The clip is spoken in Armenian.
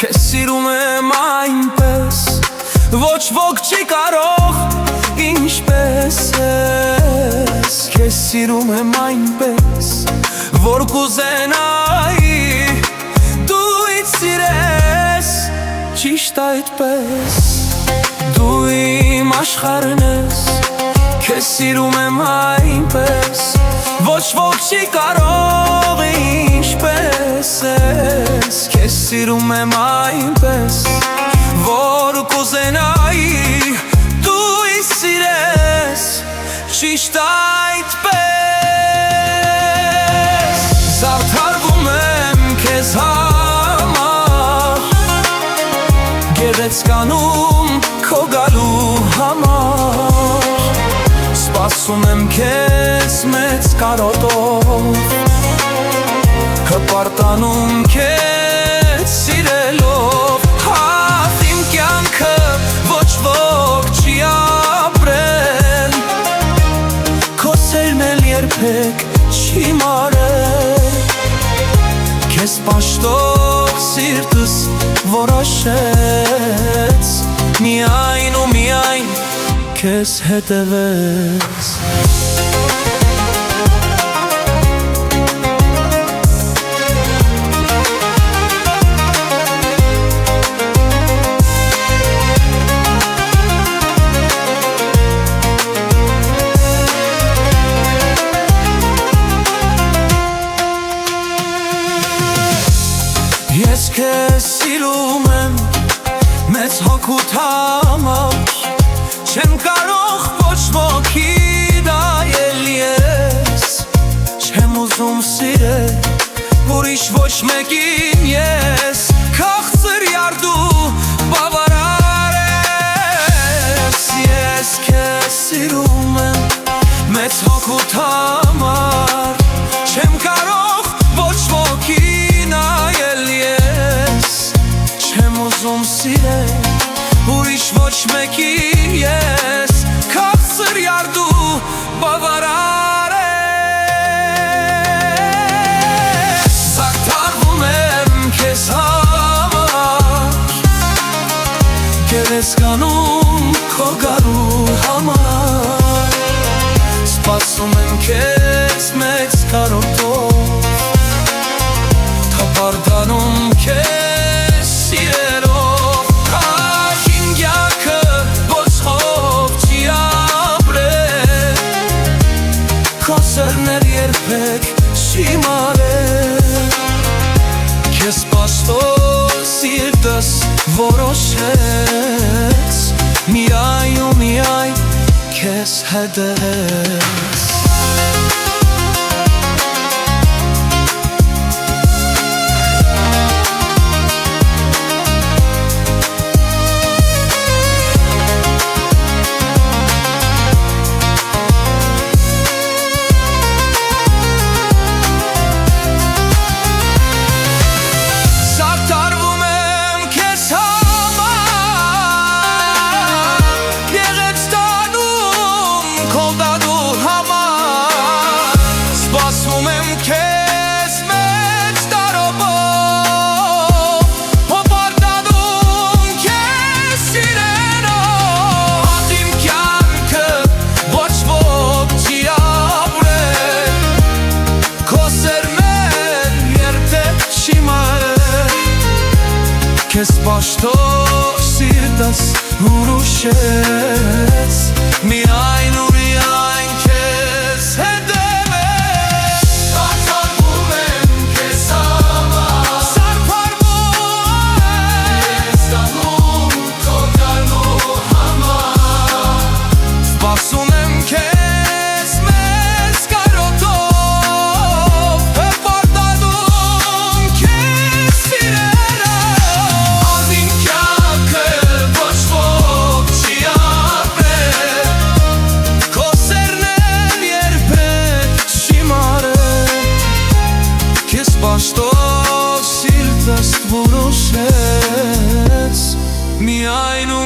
Քեզ սիրում եմ այնպես, ոչ ոք չի կարող ինչպես ես։ Քեզ սիրում եմ այնպես, որ կուզենայի դու ինձ սիրես, ճիշտ այդպես։ Դու իմ աշխարհն ես, քեզ սիրում եմ այնպես, ոչ ոք չի կարող ինչպես ես։ Քեզ սիրում եմ այնպես, որ կուզենայի դու ինձ սիրես, ճիշտ այդպես։ Զարդարվում եմ քեզ համար, գեղեցկանում քո գալու համար, սպասում եմ քեզ մեծ կարոտով, հպարտանում քեզ սիրելով։ Հատ իմ կյանքը ոչ ոք չի ապրել, քո սերն էլ երբեք չի մարել։ Քեզ պաշտող սիրտս որոշեց միայն ու միայն քեզ հետևեց։ Ես քեզ սիրում եմ մեծ հոգուտ համար, չեմ կարող ոչ ոքի նայել ես, չեմ ուզում սիրել ուրիշ ոչ մեկին ես, քաղցր յարդու բավարար ես։ Ես քեզ սիրում եմ մեծ հոգուտ համար, չեմ կարող ոչ ոքի նայել ես, չեմ ուզում սիրել ուրիշ ոչ մեկին ես, քաղցր յարդու բավարար ես։ Զարդարվում եմ քեզ համար, գեղեցկանում քո գալու համար, սպասում եմ քեզ մեծ կարոտով, հպարտանում քեզ սիրելով։ Իմ կյանքը ոչ ոք չի ապրել, քո սերն էլ երբեք չի մարել։ Քեզ պաշտող սիրտս որոշեց միայն ու միայն քեզ հետևեց։ Քեզ պաշտող սիրտս որոշեց միայն ու միայն քեզ հետևեց։ Զարդարվում եմ քեզ համար, գեղեցկանում քո գալու համար, սպասում եմ քեզ մեծ կարոտով, հպարտանում քեզ սիրելով։ Իմ կյանքը ոչ ոք չի ապրել, քո սերն էլ երբեք չի մարել։ Քեզ պաշտող սիրտս որոշեց միայն ու